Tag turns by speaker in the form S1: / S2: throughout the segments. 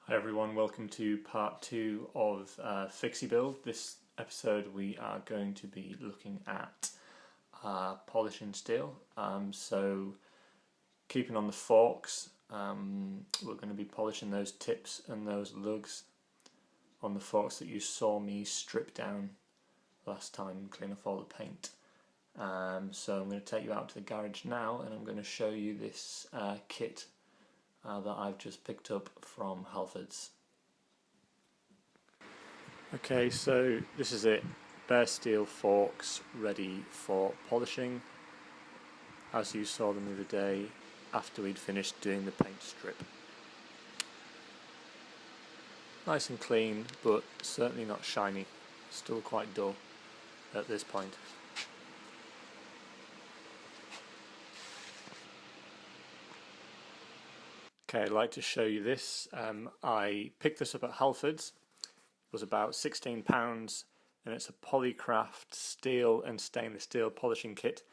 S1: Hi everyone, welcome to part 2 of Fixie Build. This episode we are going to be looking at polishing steel. So keeping on the forks, we're going to be polishing those tips and those lugs on the forks that you saw me strip down last time and clean off all the paint. So I'm going to take you out to the garage now and I'm going to show you this kit that I've just picked up from Halfords. Okay, so this is it. Bare steel forks ready for polishing, as you saw them the other day after we'd finished doing the paint strip. Nice and clean, but certainly not shiny. Still quite dull at this point. Okay, I'd like to show you this. I picked this up at Halfords. It was about £16 and it's a Polycraft steel and stainless steel polishing kit,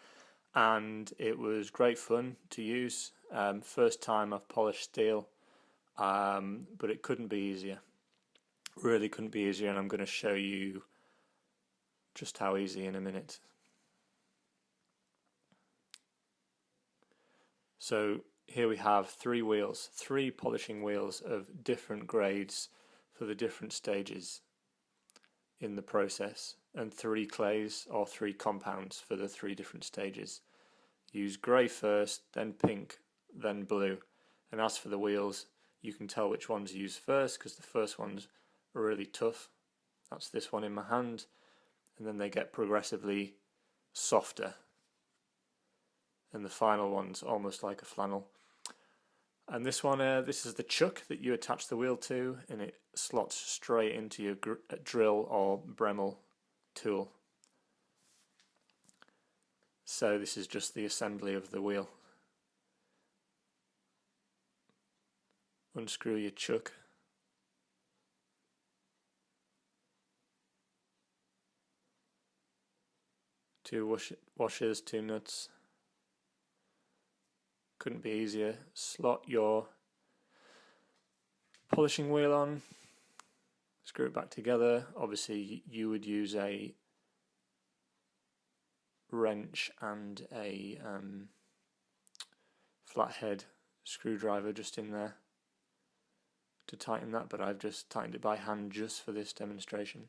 S1: and it was great fun to use. First time I've polished steel, but it couldn't be easier. Really couldn't be easier, and I'm going to show you just how easy in a minute. So here we have three polishing wheels of different grades for the different stages in the process, and 3 clays or 3 compounds for the 3 different stages. Use grey first, then pink, then blue. And as for the wheels, you can tell which ones use first because the first ones are really tough. That's this one in my hand, and then they get progressively softer. And the final one's almost like a flannel. And this one, this is the chuck that you attach the wheel to, and it slots straight into your drill or Dremel tool. So this is just the assembly of the wheel. Unscrew your chuck. Two washers, 2 nuts. Couldn't be easier. Slot your polishing wheel on, screw it back together. Obviously you would use a wrench and a flathead screwdriver just in there to tighten that, but I've just tightened it by hand just for this demonstration.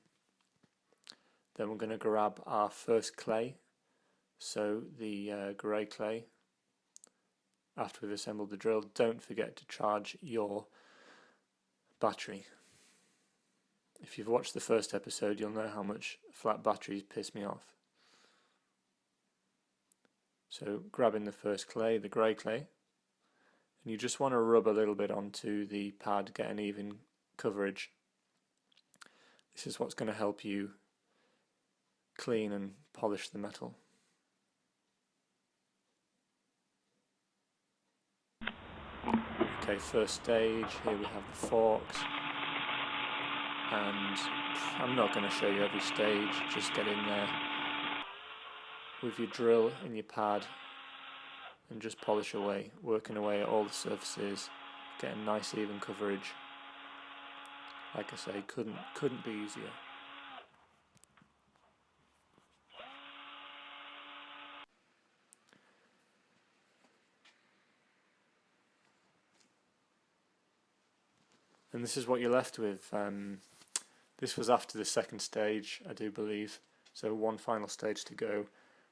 S1: Then we're going to grab our first clay, so the grey clay. After we've assembled the drill, don't forget to charge your battery. If you've watched the first episode, you'll know how much flat batteries piss me off. So grabbing the first clay, the grey clay, and you just want to rub a little bit onto the pad, get an even coverage. This is what's going to help you clean and polish the metal. Okay, first stage, here we have the forks, and I'm not going to show you every stage, just get in there with your drill and your pad and just polish away, working away at all the surfaces, getting nice even coverage. Like I say, couldn't be easier. And this is what you're left with. This was after the second stage, I do believe, so one final stage to go,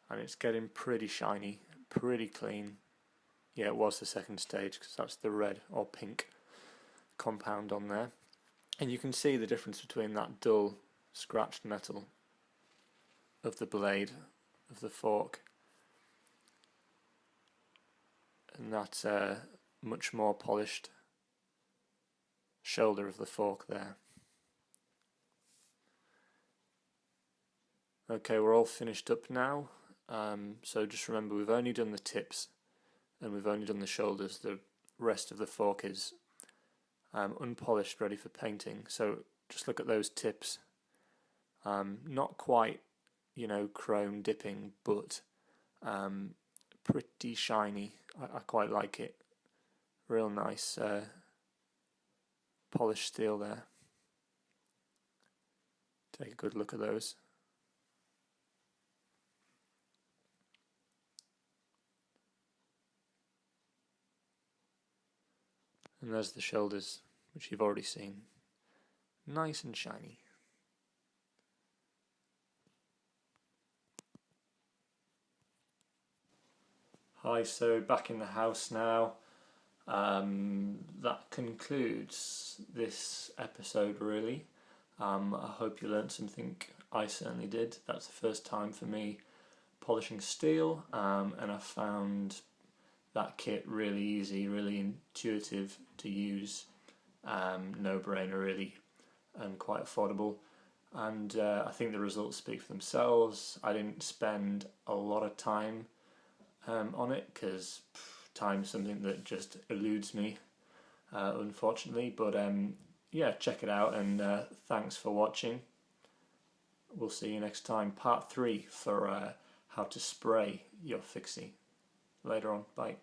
S1: and it's getting pretty shiny, pretty clean. Yeah, it was the second stage because that's the red or pink compound on there, and you can see the difference between that dull scratched metal of the blade of the fork and that much more polished shoulder of the fork there. Okay, we're all finished up now, so just remember we've only done the tips and we've only done the shoulders. The rest of the fork is unpolished, ready for painting. So just look at those tips. Not quite, chrome dipping, but pretty shiny. I quite like it. Real nice polished steel there. Take a good look at those. And there's the shoulders, which you've already seen. Nice and shiny. Hi, so back in the house now. That concludes this episode really. I hope you learned something. I certainly did. That's the first time for me polishing steel, and I found that kit really easy, really intuitive to use, no brainer really, and quite affordable. And I think the results speak for themselves. I didn't spend a lot of time on it because time is something that just eludes me, unfortunately. But yeah, check it out, and thanks for watching. We'll see you next time. Part 3 for how to spray your fixie. Later on. Bye.